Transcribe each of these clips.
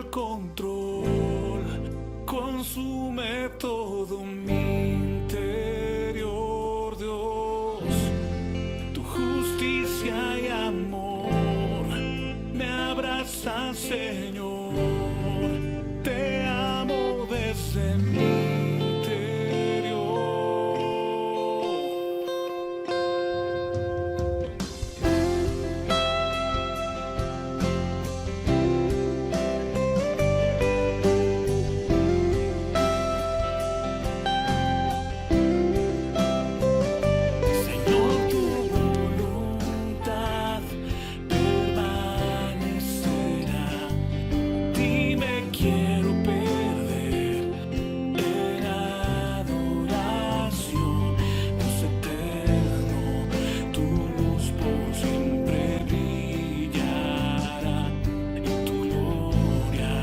el control, consume todo mi interior, Dios. Tu justicia y amor me abrazan, Señor. Te amo desde mi interior. Señor, tu voluntad permanecerá. Dime, quiero perder en adoración. Dios eterno, tu luz por siempre brillará, y tu gloria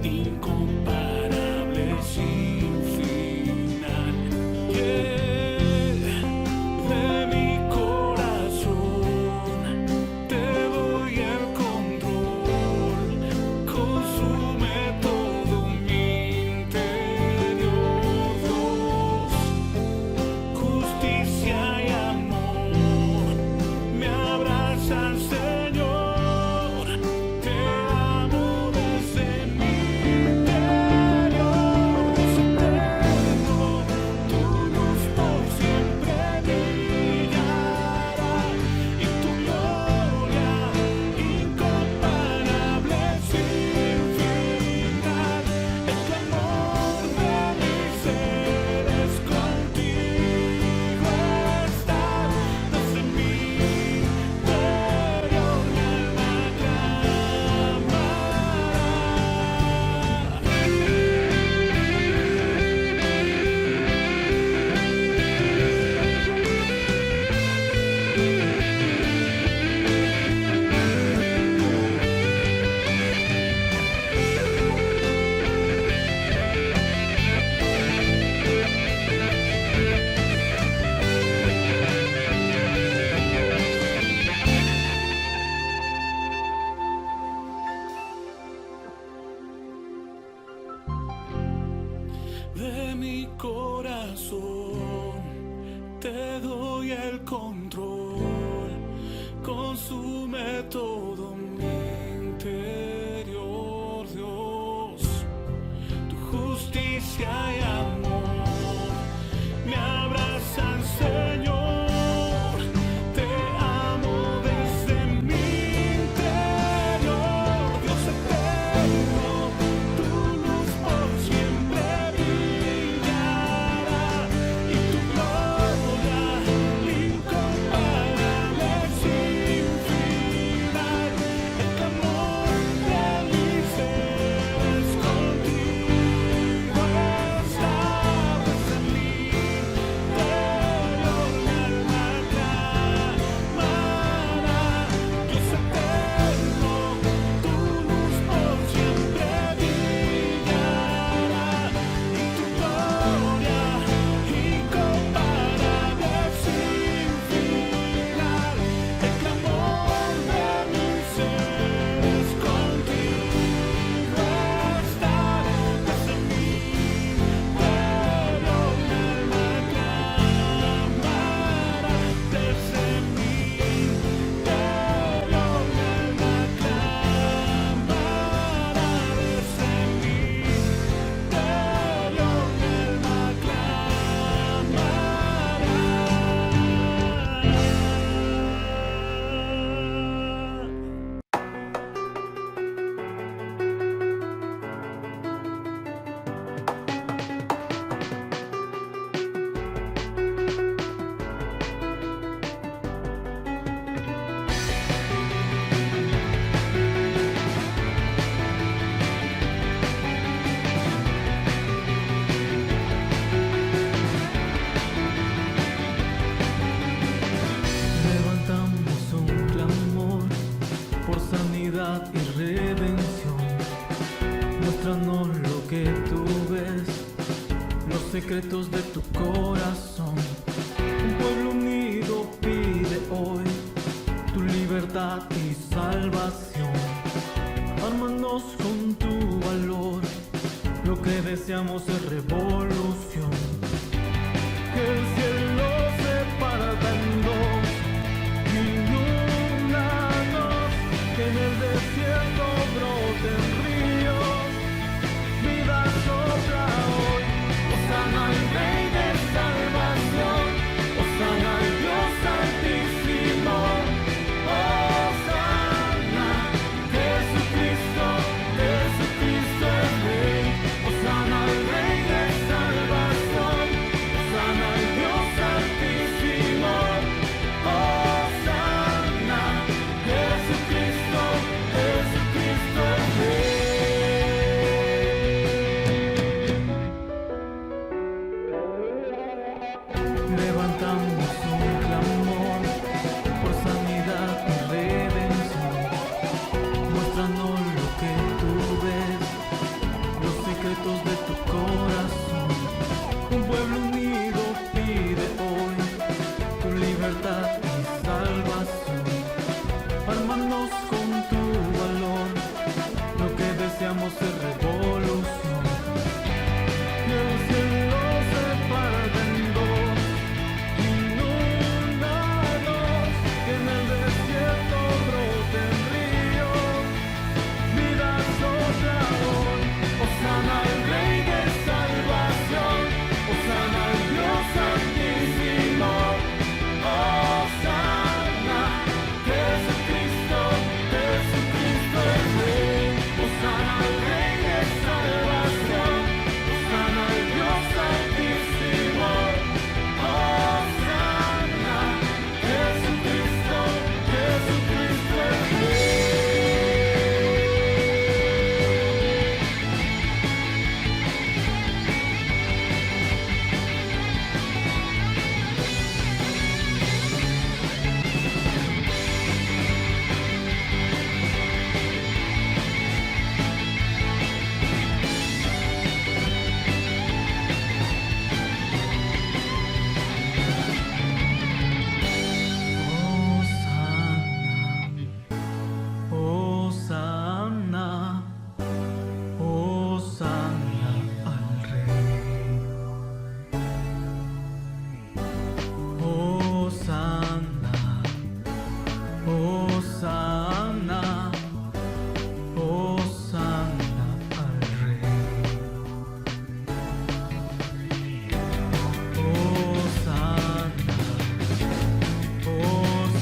incomparable sin final. De mi corazón te doy el control, consume todo mi interior, Dios. Justicia y amor me abrazan, Señor. Te amo desde mi interior. Dios eterno, tu luz por siempre brillará, y tu gloria incomparable sin final. El clamor de mi ser es contigo estar. Desde mi interior mi alma clamará. De mi corazón te doy el control, consume todo mi interior, Dios. Tu justicia y amor me abrazan, Señor. Te amo desde mi interior, Dios eterno. Tu luz por siempre brillará, y tu gloria incomparable sin final. El clamor de mi ser es contigo estar. Desde mi interior mi alma clamará. Dios eterno, tu luz por siempre brillará, y tu gloria incomparable sin final. El clamor de mi ser es contigo estar. Desde mi interior mi alma clamará. Desde mi interior mi alma clamará. Desde mi interior mi alma clamará. Levantamos un clamor por sanidad y redención. Muéstranos lo que tú ves, los secretos de tu corazón. Un pueblo unido pide hoy tu libertad y salvación. Ármanos con tu deseamos es revolución, que el cielo se parta en dos, inúndanos, que en el desierto broten ríos, vida sopla hoy, Hosana al Rey de salvación, Hosana al Dios altísimo, Hosana, Jesucristo, Jesucristo es Rey, Hosana al Rey de salvación, Hosana al Dios altísimo, Hosana, Jesucristo, Jesucristo es Rey. Levantamos un clamor por sanidad y redención, muéstranos lo que tú ves, los secretos de tu corazón. Un pueblo unido pide hoy tu libertad y salvación. Ármanos con tu valor, lo que deseamos es revolución. Y el cielo se parta en dos, inúndanos, que en el desierto broten ríos, vida sopla hoy, Hosana al Rey de salvación, Hosana al Dios altísimo, Hosana, Jesucristo, Jesucristo es Rey, Hosana al Rey de salvación, Hosana al Dios altísimo, Hosana, Jesucristo, Jesucristo es Rey. Hosana, Hosana al Rey. Hosana, Hosana, Hosana al Rey. Hosana,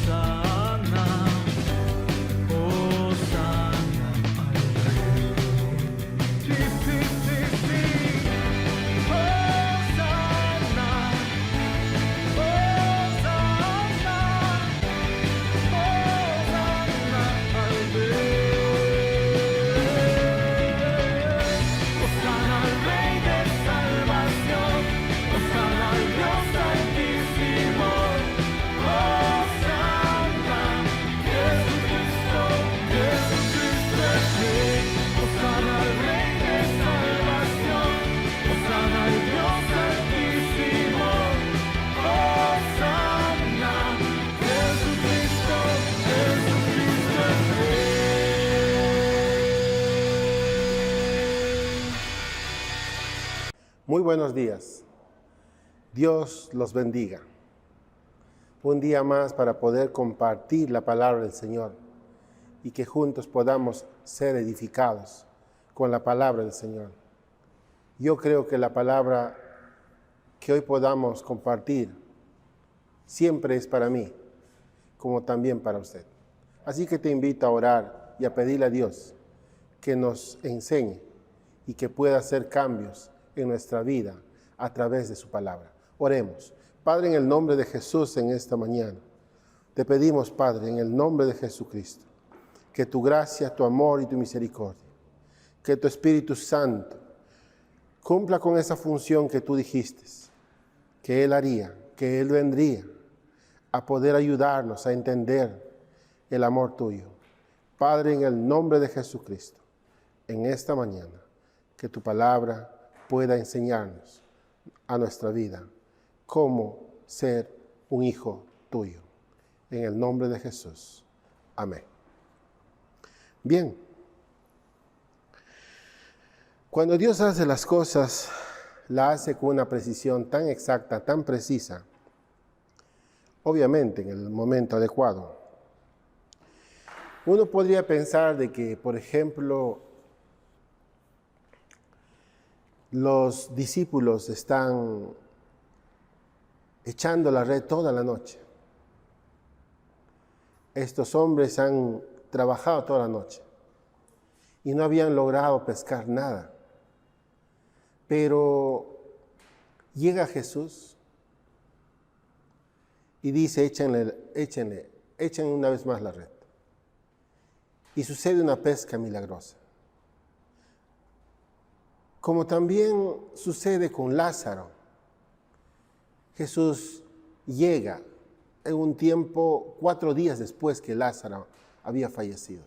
Hosana, Hosana al Rey. Sí, sí, sí, sí. Hosana, Hosana, Hosana al Rey. Hosana al Rey de salvación, Hosana al Dios altísimo, Hosana, Jesucristo, Jesucristo es Rey, Hosana al Rey de salvación, Hosana al Dios altísimo, Hosana, Jesucristo, Jesucristo es Rey. Muy buenos días. Dios los bendiga. Un día más para poder compartir la palabra del Señor y que juntos podamos ser edificados con la palabra del Señor. Yo creo que la palabra que hoy podamos compartir siempre es para mí, como también para usted. Así que te invito a orar y a pedirle a Dios que nos enseñe y que pueda hacer cambios en nuestra vida a través de su palabra. Oremos. Padre, en el nombre de Jesús en esta mañana, te pedimos, Padre, en el nombre de Jesucristo, que tu gracia, tu amor y tu misericordia, que tu Espíritu Santo cumpla con esa función que tú dijiste, que Él haría, que Él vendría a poder ayudarnos a entender el amor tuyo. Padre, en el nombre de Jesucristo, en esta mañana, que tu palabra pueda enseñarnos a nuestra vida cómo ser un hijo tuyo. En el nombre de Jesús. Amén. Bien. Cuando Dios hace las cosas, la hace con una precisión tan exacta, tan precisa, obviamente en el momento adecuado. Uno podría pensar de que, por ejemplo, los discípulos están echando la red toda la noche. Estos hombres han trabajado toda la noche y no habían logrado pescar nada. Pero llega Jesús y dice, echen una vez más la red. Y sucede una pesca milagrosa. Como también sucede con Lázaro. Jesús llega en un tiempo, 4 días después que Lázaro había fallecido.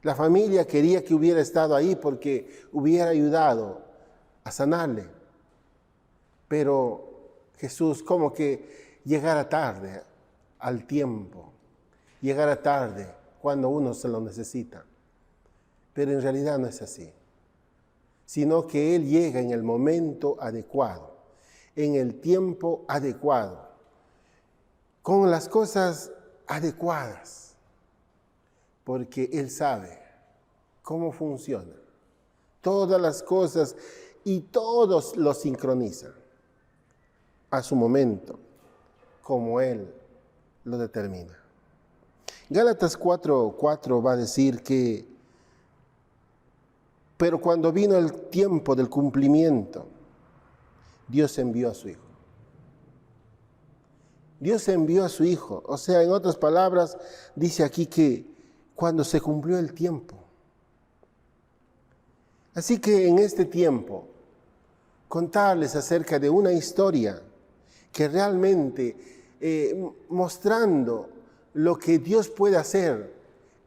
La familia quería que hubiera estado ahí porque hubiera ayudado a sanarle. Pero Jesús como que llegara tarde al tiempo, llegara tarde cuando uno se lo necesita. Pero en realidad no es así, sino que Él llega en el momento adecuado, en el tiempo adecuado, con las cosas adecuadas, porque Él sabe cómo funciona. Todas las cosas y todos lo sincronizan a su momento, como Él lo determina. Gálatas 4:4 va a decir que, pero cuando vino el tiempo del cumplimiento, Dios envió a su Hijo. Dios envió a su Hijo. O sea, en otras palabras, dice aquí que cuando se cumplió el tiempo. Así que en este tiempo, contarles acerca de una historia que realmente mostrando lo que Dios puede hacer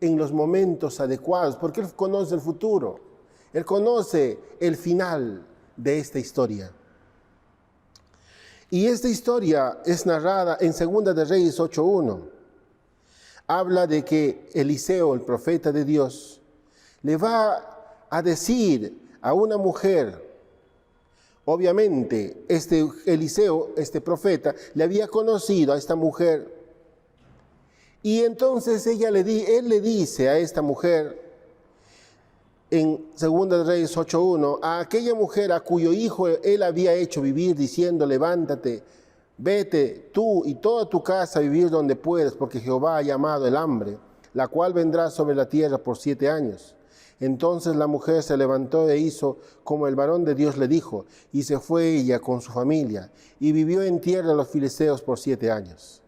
en los momentos adecuados, porque Él conoce el futuro, Él conoce el final de esta historia. Y esta historia es narrada en 2 de Reyes 8:1. Habla de que Eliseo, el profeta de Dios, le va a decir a una mujer. Obviamente, Eliseo, este profeta, le había conocido a esta mujer. Y entonces él le dice a esta mujer, en 2 de Reyes 8:1, a aquella mujer a cuyo hijo él había hecho vivir, diciendo, levántate, vete tú y toda tu casa a vivir donde puedas, porque Jehová ha llamado el hambre, la cual vendrá sobre la tierra por 7 años. Entonces la mujer se levantó e hizo como el varón de Dios le dijo, y se fue ella con su familia, y vivió en tierra de los filisteos por 7 años.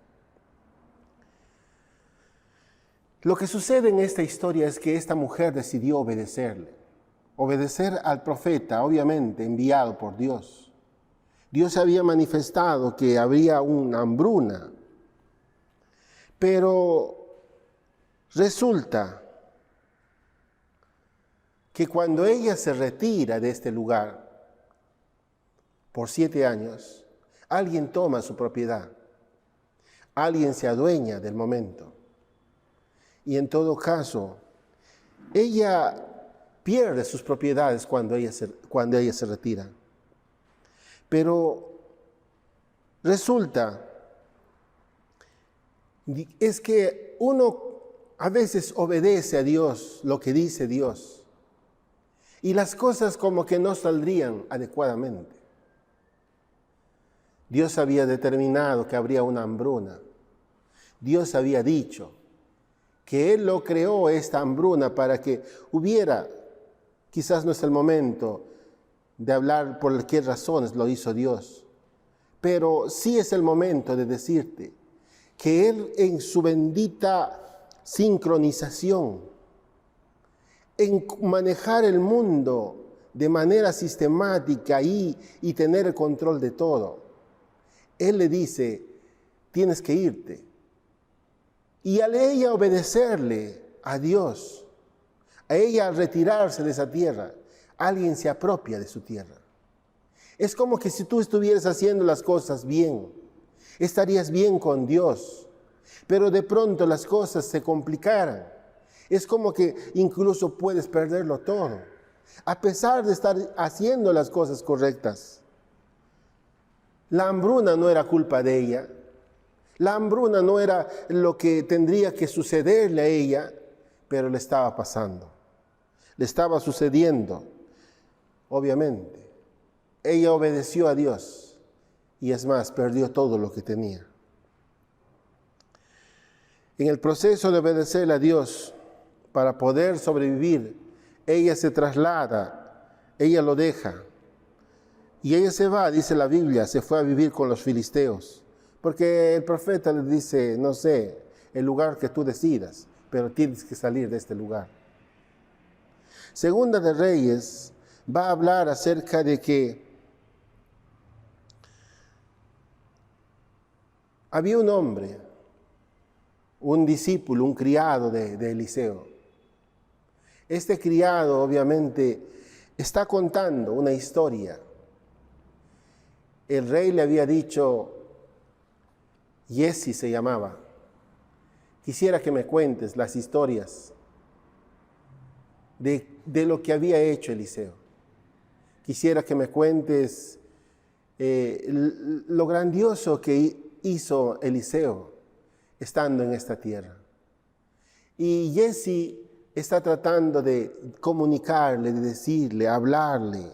Lo que sucede en esta historia es que esta mujer decidió obedecerle, obedecer al profeta, obviamente enviado por Dios. Dios había manifestado que habría una hambruna, pero resulta que cuando ella se retira de este lugar por 7 años, alguien toma su propiedad, alguien se adueña del momento. Y en todo caso, ella pierde sus propiedades cuando ella se retira. Pero resulta, es que uno a veces obedece a Dios, lo que dice Dios, y las cosas como que no saldrían adecuadamente. Dios había determinado que habría una hambruna. Dios había dicho que Él lo creó esta hambruna para que hubiera, quizás no es el momento de hablar por qué razones lo hizo Dios, pero sí es el momento de decirte que Él en su bendita sincronización, en manejar el mundo de manera sistemática y tener el control de todo, Él le dice, tienes que irte. Y al ella obedecerle a Dios, a ella al retirarse de esa tierra, alguien se apropia de su tierra. Es como que si tú estuvieras haciendo las cosas bien, estarías bien con Dios, pero de pronto las cosas se complicaran. Es como que incluso puedes perderlo todo. a pesar de estar haciendo las cosas correctas. La hambruna no era culpa de ella. La hambruna no era lo que tendría que sucederle a ella, pero le estaba pasando. Le estaba sucediendo, obviamente. Ella obedeció a Dios y es más, perdió todo lo que tenía. En el proceso de obedecer a Dios para poder sobrevivir, ella se traslada, ella lo deja. Y ella se va, dice la Biblia, se fue a vivir con los filisteos. Porque el profeta le dice, no sé, el lugar que tú decidas, pero tienes que salir de este lugar. Segunda de Reyes va a hablar acerca de que había un hombre, un discípulo, un criado de Eliseo. Este criado obviamente está contando una historia. El rey le había dicho, Giezi se llamaba, quisiera que me cuentes las historias de lo que había hecho Eliseo. Quisiera que me cuentes lo grandioso que hizo Eliseo estando en esta tierra. Y Giezi está tratando de comunicarle, de decirle, hablarle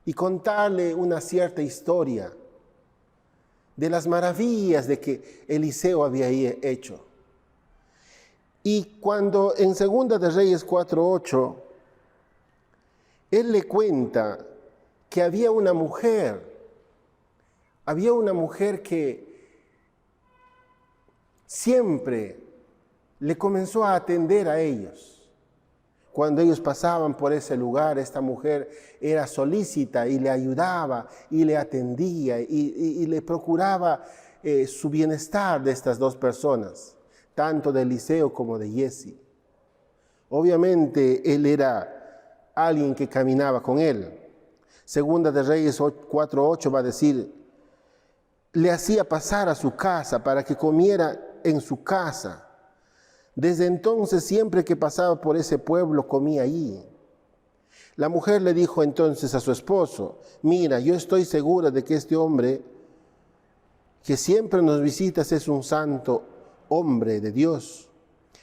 y contarle una cierta historia de las maravillas de que Eliseo había hecho. Y cuando en 2 de Reyes 4:8, él le cuenta que había una mujer que siempre le comenzó a atender a ellos. Cuando ellos pasaban por ese lugar, esta mujer era solícita y le ayudaba y le atendía y le procuraba su bienestar de estas dos personas, tanto de Eliseo como de Giezi. Obviamente él era alguien que caminaba con él. 2 de Reyes 4:8 va a decir, le hacía pasar a su casa para que comiera en su casa. Desde entonces, siempre que pasaba por ese pueblo, comía allí. La mujer le dijo entonces a su esposo, mira, yo estoy segura de que este hombre que siempre nos visitas es un santo hombre de Dios.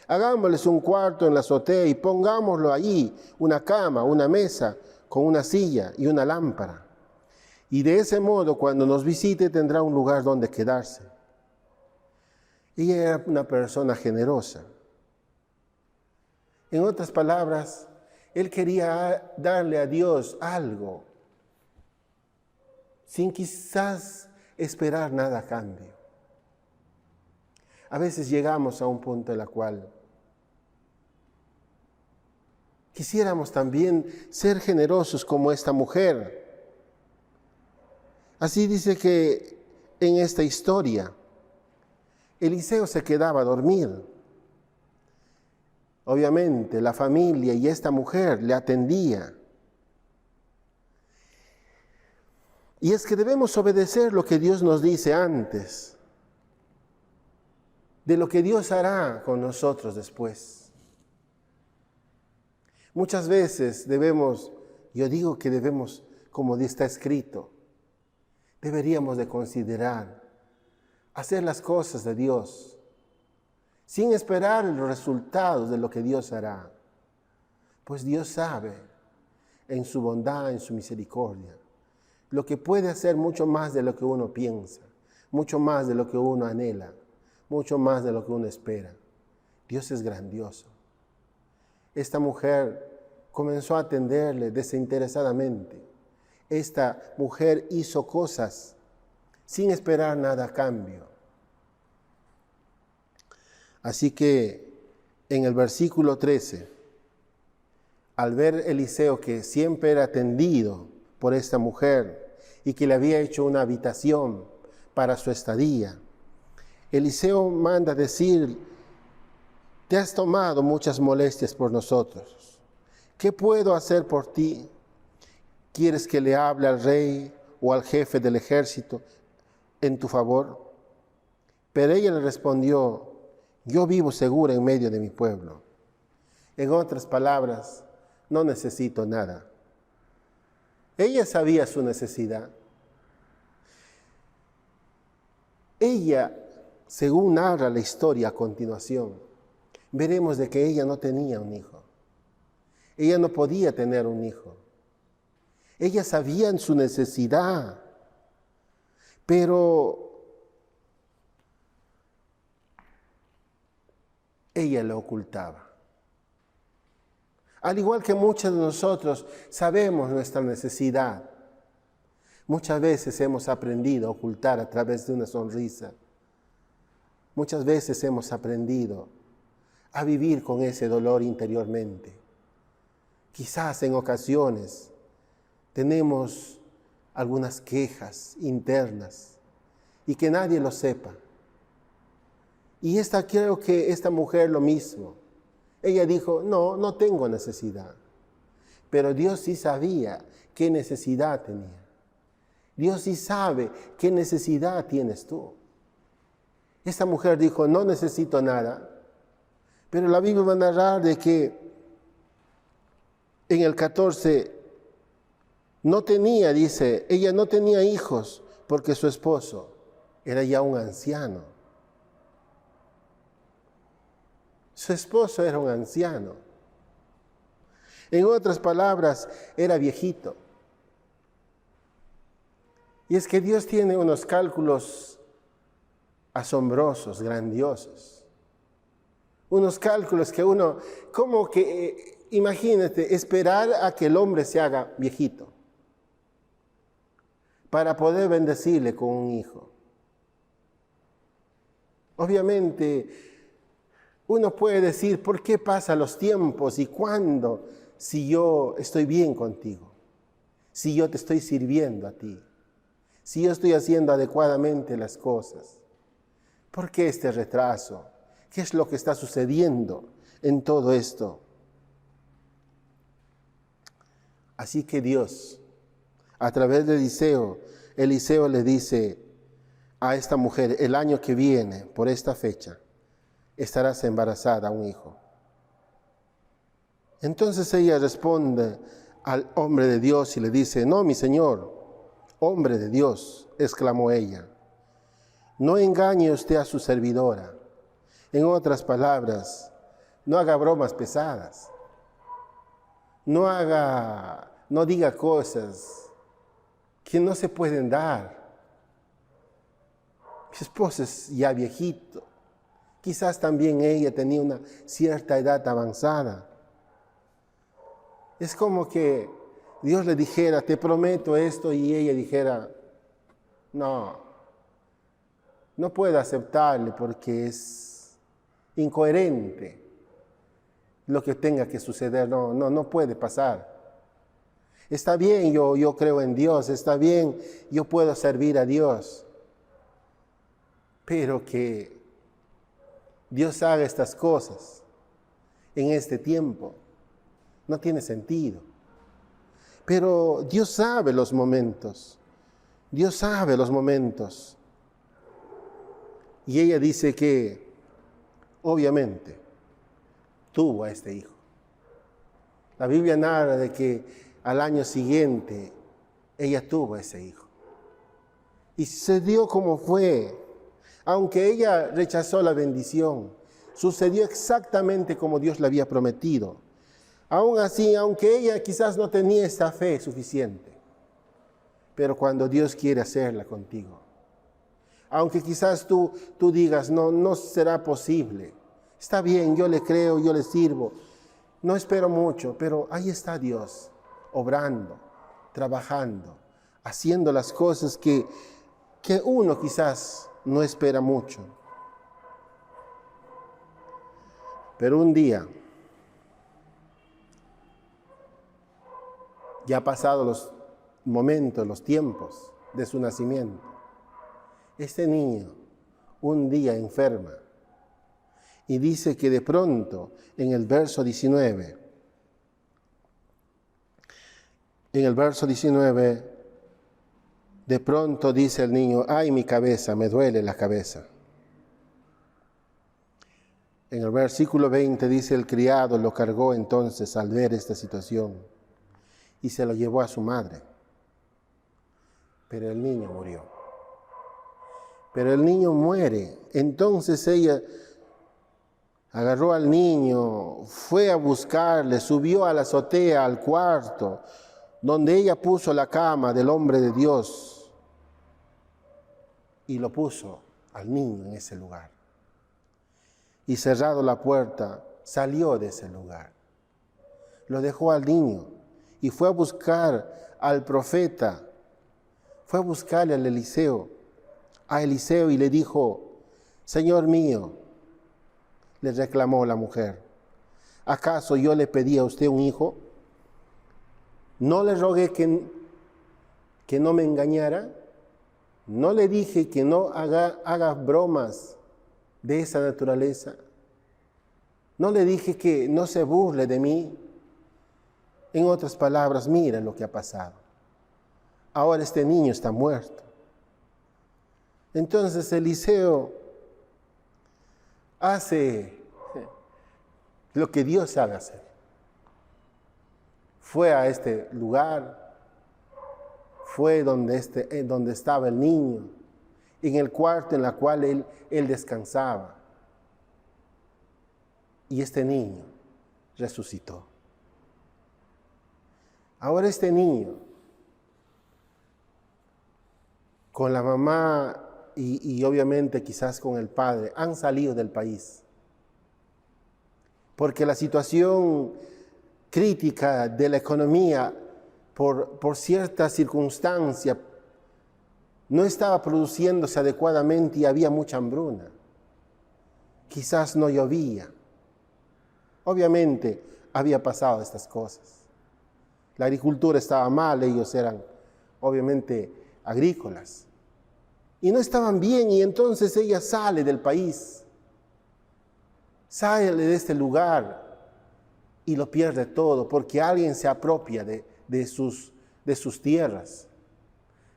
Hagámosles un cuarto en la azotea y pongámoslo allí, una cama, una mesa, con una silla y una lámpara. Y de ese modo, cuando nos visite, tendrá un lugar donde quedarse. Ella era una persona generosa. En otras palabras, él quería darle a Dios algo, sin quizás esperar nada a cambio. A veces llegamos a un punto en el cual quisiéramos también ser generosos como esta mujer. Así dice que en esta historia, Eliseo se quedaba a dormir. Obviamente, la familia y esta mujer le atendía. Y es que debemos obedecer lo que Dios nos dice antes, de lo que Dios hará con nosotros después. Muchas veces yo digo que debemos, como está escrito, deberíamos de considerar hacer las cosas de Dios, sin esperar los resultados de lo que Dios hará. Pues Dios sabe, en su bondad, en su misericordia, lo que puede hacer mucho más de lo que uno piensa, mucho más de lo que uno anhela, mucho más de lo que uno espera. Dios es grandioso. Esta mujer comenzó a atenderle desinteresadamente. Esta mujer hizo cosas sin esperar nada a cambio. Así que en el versículo 13, al ver Eliseo que siempre era atendido por esta mujer y que le había hecho una habitación para su estadía, Eliseo manda decir, te has tomado muchas molestias por nosotros. ¿Qué puedo hacer por ti? ¿Quieres que le hable al rey o al jefe del ejército en tu favor? Pero ella le respondió, yo vivo segura en medio de mi pueblo. En otras palabras, no necesito nada. Ella sabía su necesidad. Ella, según narra la historia a continuación, veremos de que ella no tenía un hijo. Ella no podía tener un hijo. Ella sabía en su necesidad, pero ella lo ocultaba. Al igual que muchos de nosotros sabemos nuestra necesidad, muchas veces hemos aprendido a ocultar a través de una sonrisa. Muchas veces hemos aprendido a vivir con ese dolor interiormente. Quizás en ocasiones tenemos algunas quejas internas y que nadie lo sepa. Y creo que esta mujer lo mismo. Ella dijo, no tengo necesidad. Pero Dios sí sabía qué necesidad tenía. Dios sí sabe qué necesidad tienes tú. Esta mujer dijo, no necesito nada. Pero la Biblia va a narrar de que en el 14 no tenía, dice, ella no tenía hijos porque su esposo era ya un anciano. Su esposo era un anciano. En otras palabras, era viejito. Y es que Dios tiene unos cálculos asombrosos, grandiosos. Unos cálculos que uno, como que, imagínate, esperar a que el hombre se haga viejito para poder bendecirle con un hijo. Obviamente, uno puede decir, ¿por qué pasan los tiempos y cuándo? Si yo estoy bien contigo, si yo te estoy sirviendo a ti, si yo estoy haciendo adecuadamente las cosas. ¿Por qué este retraso? ¿Qué es lo que está sucediendo en todo esto? Así que Dios, a través de Eliseo le dice a esta mujer, el año que viene, por esta fecha, estarás embarazada un hijo. Entonces ella responde al hombre de Dios y le dice, no, mi señor, hombre de Dios, exclamó ella, no engañe usted a su servidora. En otras palabras, no haga bromas pesadas, no diga cosas que no se pueden dar. Mi esposo es ya viejito. Quizás también ella tenía una cierta edad avanzada. Es como que Dios le dijera, te prometo esto, y ella dijera, no puedo aceptarle porque es incoherente lo que tenga que suceder, no puede pasar. Está bien, yo creo en Dios, está bien, yo puedo servir a Dios, pero que Dios haga estas cosas en este tiempo no tiene sentido. Pero Dios sabe los momentos. Dios sabe los momentos. Y ella dice que, obviamente, tuvo a este hijo. La Biblia narra de que al año siguiente ella tuvo a ese hijo. Y sucedió como fue. Aunque ella rechazó la bendición, sucedió exactamente como Dios le había prometido. Aún así, aunque ella quizás no tenía esta fe suficiente, pero cuando Dios quiere hacerla contigo, aunque quizás tú digas, no será posible, está bien, yo le creo, yo le sirvo, no espero mucho, pero ahí está Dios, obrando, trabajando, haciendo las cosas que uno quizás no espera mucho. Pero un día, ya pasados los momentos, los tiempos de su nacimiento, este niño un día enferma. Y dice que de pronto, en el verso 19, de pronto dice el niño, ay, mi cabeza, me duele la cabeza. En el versículo 20 dice, el criado lo cargó entonces al ver esta situación y se lo llevó a su madre. Pero el niño murió. Pero el niño muere. Entonces ella agarró al niño, fue a buscarle, subió a la azotea, al cuarto, donde ella puso la cama del hombre de Dios, y lo puso al niño en ese lugar. Y cerrado la puerta, salió de ese lugar. Lo dejó al niño y fue a buscar al profeta, fue a buscarle a Eliseo y le dijo, Señor mío, le reclamó la mujer, ¿acaso yo le pedí a usted un hijo? ¿No le rogué que no me engañara? ¿No le dije que no haga bromas de esa naturaleza? ¿No le dije que no se burle de mí? En otras palabras, mira lo que ha pasado. Ahora este niño está muerto. Entonces Eliseo hace lo que Dios sabe hacer. Fue a este lugar, fue donde estaba el niño, en el cuarto en el cual él descansaba. Y este niño resucitó. Ahora este niño, con la mamá y obviamente quizás con el padre, han salido del país. Porque la situación crítica de la economía, por cierta circunstancia, no estaba produciéndose adecuadamente y había mucha hambruna. Quizás no llovía. Obviamente había pasado estas cosas. La agricultura estaba mal, ellos eran obviamente agrícolas. Y no estaban bien, y entonces ella sale del país, sale de este lugar y lo pierde todo, porque alguien se apropia de sus tierras,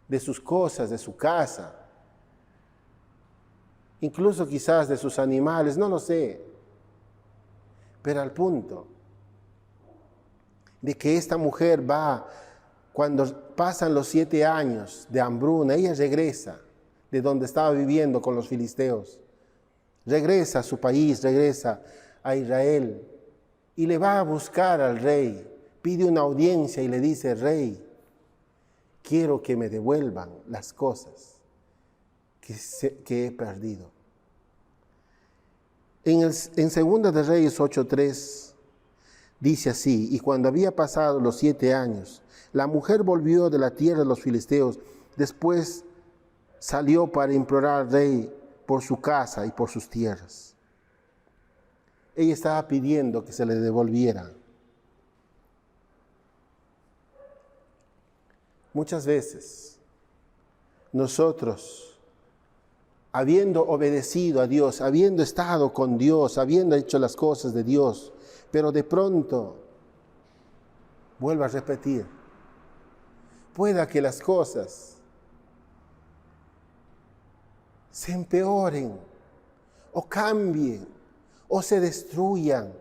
de sus cosas, de su casa, incluso quizás de sus animales, no lo sé. Pero al punto de que esta mujer va, cuando pasan los 7 años de hambruna, ella regresa de donde estaba viviendo con los filisteos, regresa a su país, regresa a Israel y le va a buscar al rey, pide una audiencia y le dice, rey, quiero que me devuelvan las cosas que he perdido. En 2 de Reyes 8:3 dice así, y cuando había pasado los 7 años, la mujer volvió de la tierra de los filisteos, después salió para implorar al rey por su casa y por sus tierras. Ella estaba pidiendo que se le devolviera. Muchas veces nosotros, habiendo obedecido a Dios, habiendo estado con Dios, habiendo hecho las cosas de Dios, pero de pronto, vuelvo a repetir, pueda que las cosas se empeoren, o cambien, o se destruyan,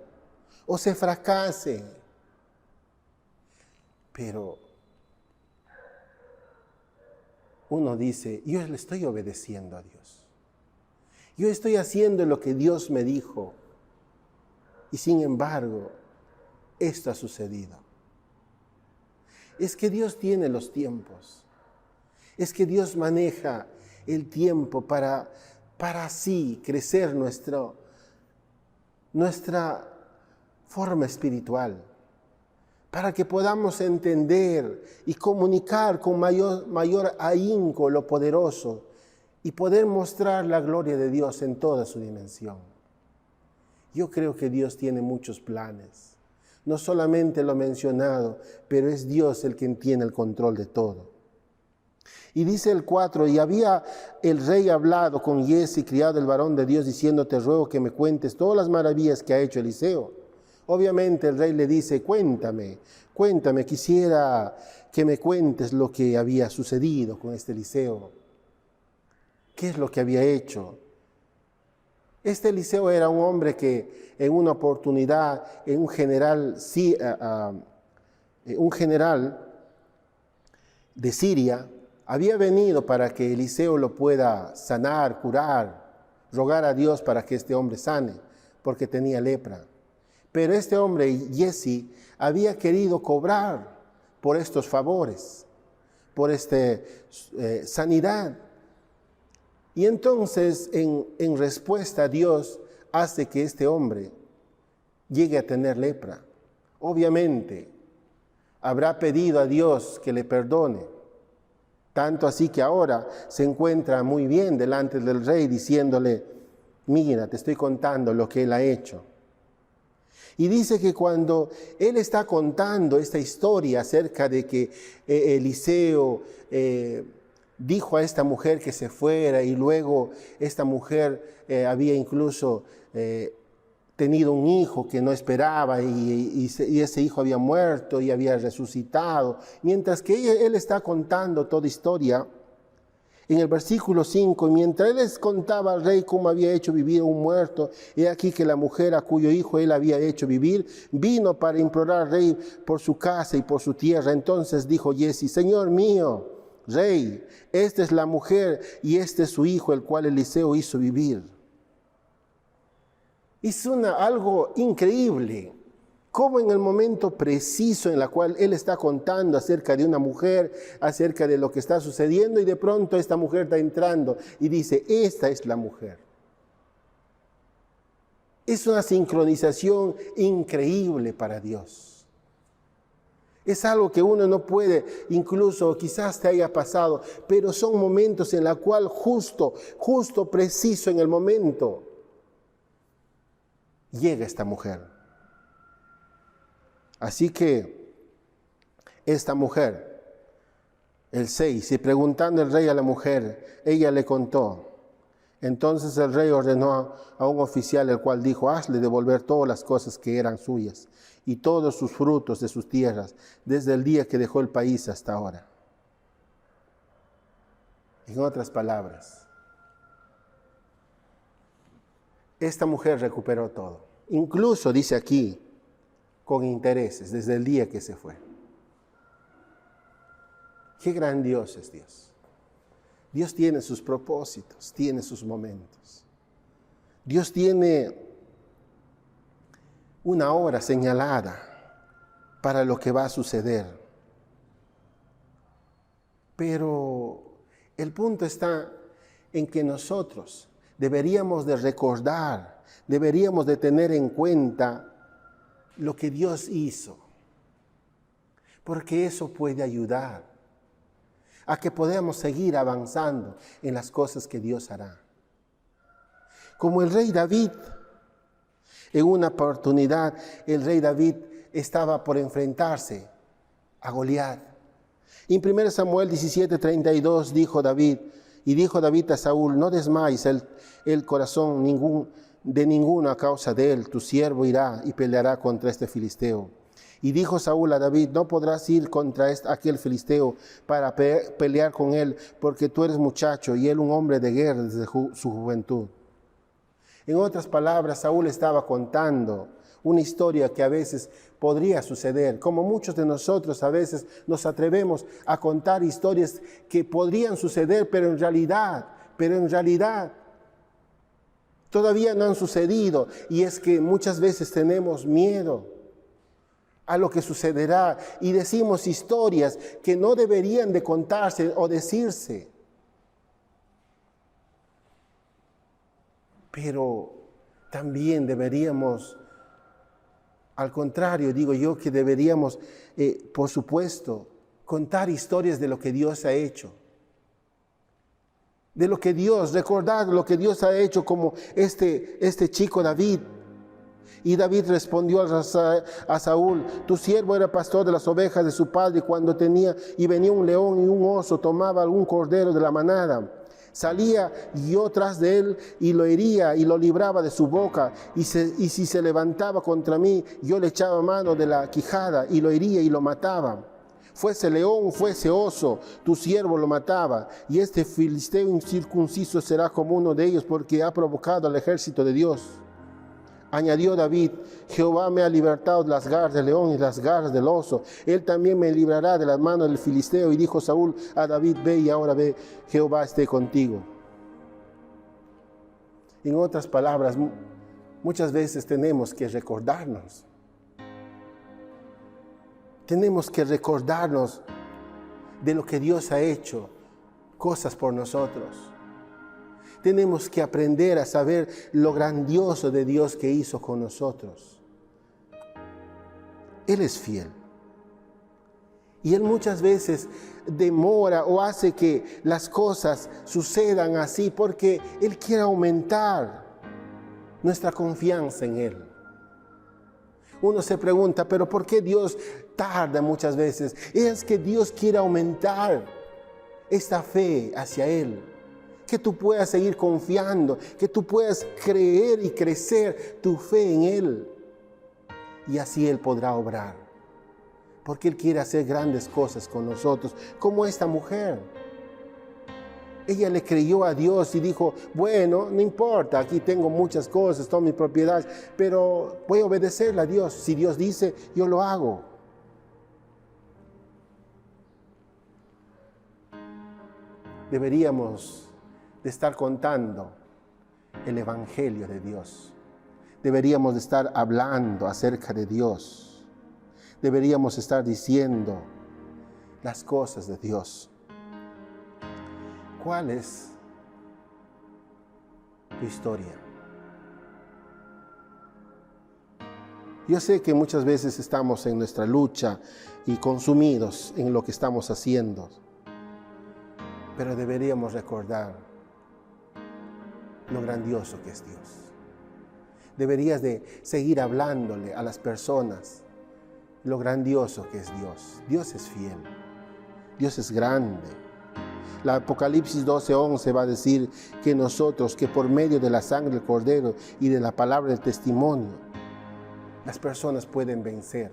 o se fracasen. Pero uno dice, yo le estoy obedeciendo a Dios. Yo estoy haciendo lo que Dios me dijo. Y sin embargo, esto ha sucedido. Es que Dios tiene los tiempos. Es que Dios maneja el tiempo para así crecer nuestra forma espiritual, para que podamos entender y comunicar con mayor ahínco lo poderoso y poder mostrar la gloria de Dios en toda su dimensión. Yo creo que Dios tiene muchos planes, no solamente lo mencionado, pero es Dios el quien tiene el control de todo. Y dice el 4, y había el rey hablado con Giezi, criado del varón de Dios, diciendo, te ruego que me cuentes todas las maravillas que ha hecho Eliseo. Obviamente el rey le dice, cuéntame, quisiera que me cuentes lo que había sucedido con este Eliseo. ¿Qué es lo que había hecho? Este Eliseo era un hombre que en una oportunidad, un general de Siria, había venido para que Eliseo lo pueda sanar, curar, rogar a Dios para que este hombre sane, porque tenía lepra. Pero este hombre, Giezi, había querido cobrar por estos favores, por esta sanidad. Y entonces, en respuesta, Dios hace que este hombre llegue a tener lepra. Obviamente, habrá pedido a Dios que le perdone. Tanto así que ahora se encuentra muy bien delante del rey diciéndole, mira, te estoy contando lo que él ha hecho. Y dice que cuando él está contando esta historia acerca de que Eliseo dijo a esta mujer que se fuera y luego esta mujer había incluso tenido un hijo que no esperaba y ese hijo había muerto y había resucitado. Mientras que él está contando toda historia, en el versículo 5, mientras él les contaba al rey cómo había hecho vivir a un muerto, he aquí que la mujer a cuyo hijo él había hecho vivir, vino para implorar al rey por su casa y por su tierra. Entonces dijo Giezi, Señor mío, rey, esta es la mujer y este es su hijo, el cual Eliseo hizo vivir. Es algo increíble, como en el momento preciso en el cual él está contando acerca de una mujer, acerca de lo que está sucediendo, y de pronto esta mujer está entrando y dice, esta es la mujer. Es una sincronización increíble para Dios. Es algo que uno no puede, incluso quizás te haya pasado, pero son momentos en los cuales justo, preciso en el momento, llega esta mujer. Así que esta mujer, el 6, y preguntando el rey a la mujer, ella le contó. Entonces el rey ordenó a un oficial, el cual dijo, hazle devolver todas las cosas que eran suyas y todos sus frutos de sus tierras, desde el día que dejó el país hasta ahora. En otras palabras, esta mujer recuperó todo. Incluso, dice aquí, con intereses, desde el día que se fue. Qué gran Dios es Dios. Dios tiene sus propósitos, tiene sus momentos. Dios tiene una hora señalada para lo que va a suceder. Pero el punto está en que nosotros deberíamos de recordar, deberíamos de tener en cuenta lo que Dios hizo, porque eso puede ayudar a que podamos seguir avanzando en las cosas que Dios hará. Como el rey David, en una oportunidad, el rey David estaba por enfrentarse a Goliat. En 1 Samuel 17:32 dijo David a Saúl, no desmayes el corazón de ninguno a causa de él, tu siervo irá y peleará contra este filisteo. Y dijo Saúl a David, no podrás ir contra aquel filisteo para pelear con él, porque tú eres muchacho y él un hombre de guerra desde su juventud. En otras palabras, Saúl estaba contando una historia que a veces podría suceder, como muchos de nosotros a veces nos atrevemos a contar historias que podrían suceder, pero en realidad todavía no han sucedido, y es que muchas veces tenemos miedo a lo que sucederá y decimos historias que no deberían de contarse o decirse. Pero también deberíamos, al contrario, digo yo, que deberíamos, por supuesto, contar historias de lo que Dios ha hecho. De lo que recordar lo que Dios ha hecho, como este chico David. Y David respondió a Saúl, tu siervo era pastor de las ovejas de su padre, y venía un león y un oso, tomaba algún cordero de la manada. Salía yo tras de él y lo hería y lo libraba de su boca. Y si se levantaba contra mí, yo le echaba mano de la quijada y lo hería y lo mataba. Fuese león, fuese oso, tu siervo lo mataba, y este filisteo incircunciso será como uno de ellos, porque ha provocado al ejército de Dios. Añadió David: Jehová me ha libertado de las garras del león y las garras del oso. Él también me librará de las manos del filisteo. Y dijo Saúl a David: ve y ahora ve, Jehová esté contigo. En otras palabras, muchas veces tenemos que recordarnos. Tenemos que recordarnos de lo que Dios ha hecho, cosas por nosotros. Tenemos que aprender a saber lo grandioso de Dios que hizo con nosotros. Él es fiel. Y Él muchas veces demora o hace que las cosas sucedan así porque Él quiere aumentar nuestra confianza en Él. Uno se pregunta, ¿pero por qué Dios tarda muchas veces? Es que Dios quiere aumentar esta fe hacia Él. Que tú puedas seguir confiando, que tú puedas creer y crecer tu fe en Él. Y así Él podrá obrar. Porque Él quiere hacer grandes cosas con nosotros, como esta mujer. Ella le creyó a Dios y dijo: bueno, no importa, aquí tengo muchas cosas, todas mis propiedades, pero voy a obedecerle a Dios. Si Dios dice, yo lo hago. Deberíamos de estar contando el Evangelio de Dios. Deberíamos de estar hablando acerca de Dios. Deberíamos estar diciendo las cosas de Dios. ¿Cuál es tu historia? Yo sé que muchas veces estamos en nuestra lucha y consumidos en lo que estamos haciendo, pero deberíamos recordar lo grandioso que es Dios. Deberías de seguir hablándole a las personas lo grandioso que es Dios. Dios es fiel, Dios es grande. La Apocalipsis 12:11 va a decir que nosotros, que por medio de la sangre del Cordero y de la palabra del testimonio, las personas pueden vencer.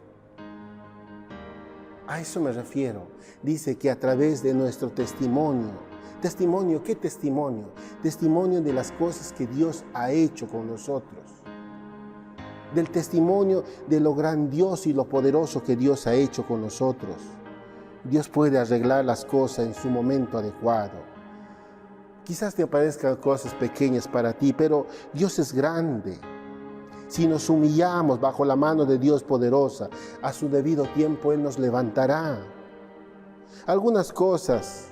A eso me refiero. Dice que a través de nuestro testimonio. ¿Testimonio? ¿Qué testimonio? Testimonio de las cosas que Dios ha hecho con nosotros. Del testimonio de lo grandioso y lo poderoso que Dios ha hecho con nosotros. Dios puede arreglar las cosas en su momento adecuado. Quizás te parezcan cosas pequeñas para ti, pero Dios es grande. Si nos humillamos bajo la mano de Dios poderosa, a su debido tiempo Él nos levantará. Algunas cosas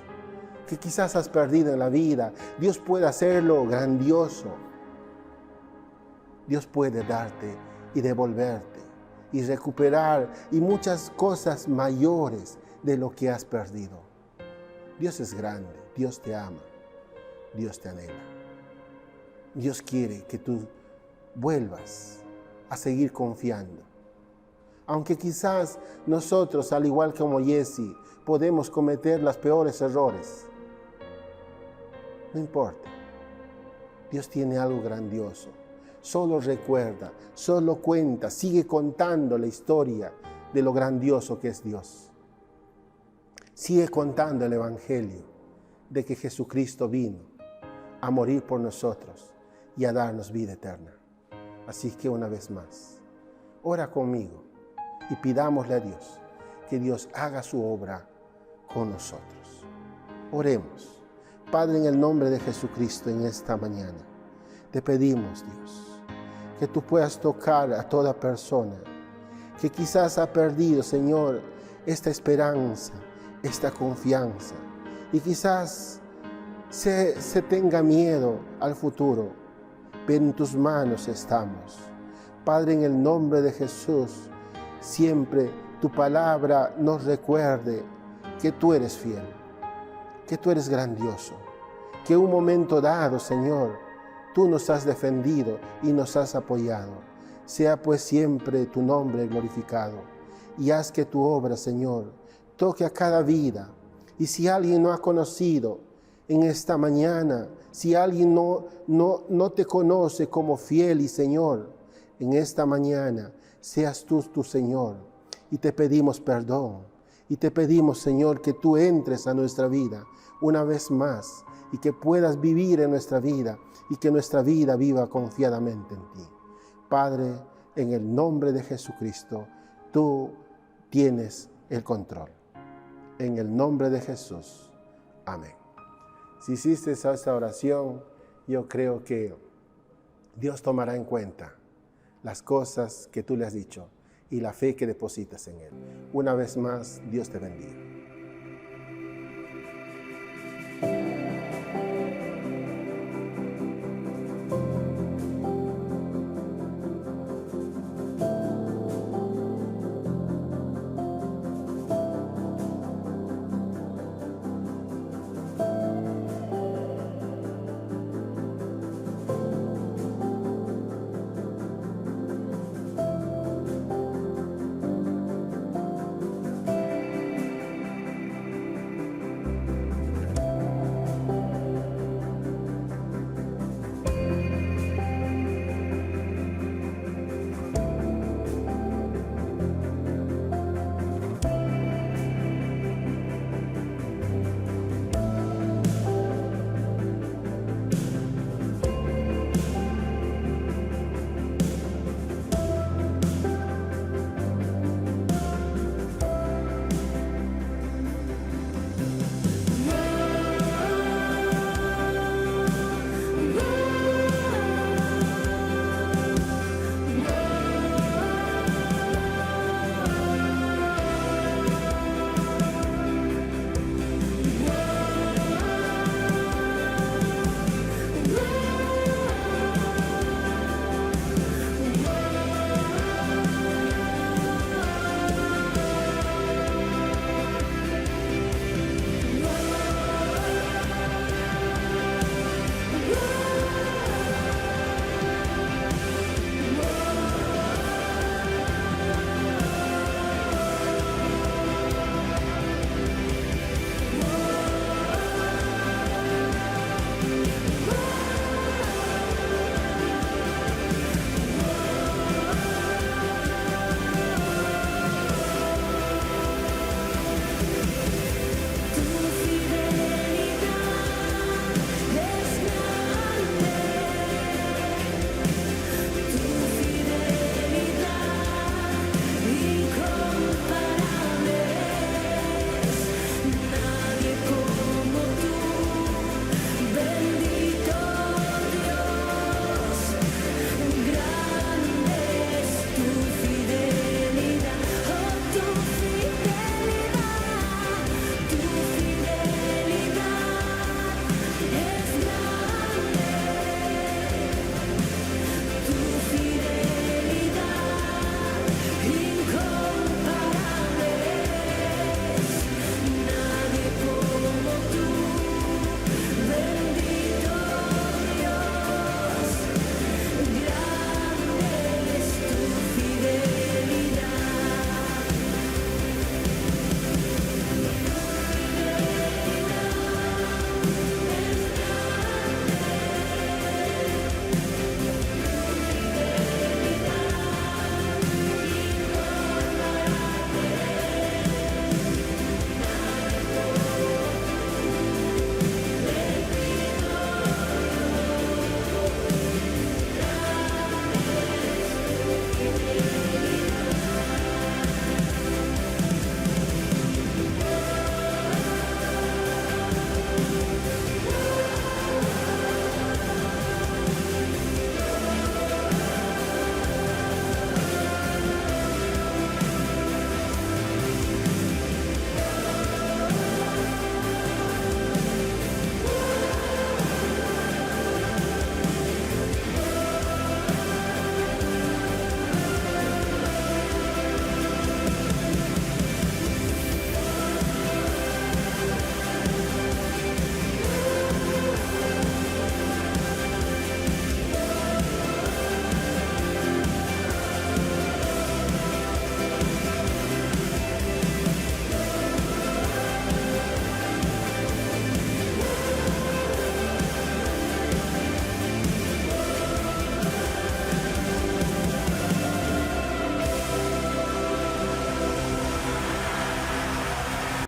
que quizás has perdido en la vida, Dios puede hacerlo grandioso. Dios puede darte y devolverte y recuperar y muchas cosas mayores de lo que has perdido. Dios es grande, Dios te ama, Dios te anhela. Dios quiere que tú vuelvas a seguir confiando. Aunque quizás nosotros, al igual como Jesse, podemos cometer los peores errores. No importa. Dios tiene algo grandioso. Solo recuerda, solo cuenta, sigue contando la historia de lo grandioso que es Dios. Sigue contando el Evangelio de que Jesucristo vino a morir por nosotros y a darnos vida eterna. Así que una vez más, ora conmigo y pidámosle a Dios que Dios haga su obra con nosotros. Oremos. Padre, en el nombre de Jesucristo, en esta mañana, te pedimos, Dios, que tú puedas tocar a toda persona que quizás ha perdido, Señor, esta esperanza, esta confianza, y quizás se tenga miedo al futuro, pero en tus manos estamos. Padre, en el nombre de Jesús, siempre tu palabra nos recuerde que tú eres fiel, que tú eres grandioso, que en un momento dado, Señor, tú nos has defendido y nos has apoyado. Sea pues siempre tu nombre glorificado y haz que tu obra, Señor, toque a cada vida. Y si alguien no ha conocido en esta mañana, si alguien no te conoce como fiel y Señor, en esta mañana seas tú tu Señor y te pedimos perdón Y te pedimos, Señor, que tú entres a nuestra vida una vez más y que puedas vivir en nuestra vida y que nuestra vida viva confiadamente en ti. Padre, en el nombre de Jesucristo, tú tienes el control. En el nombre de Jesús. Amén. Si hiciste esta oración, yo creo que Dios tomará en cuenta las cosas que tú le has dicho y la fe que depositas en Él. Una vez más, Dios te bendiga.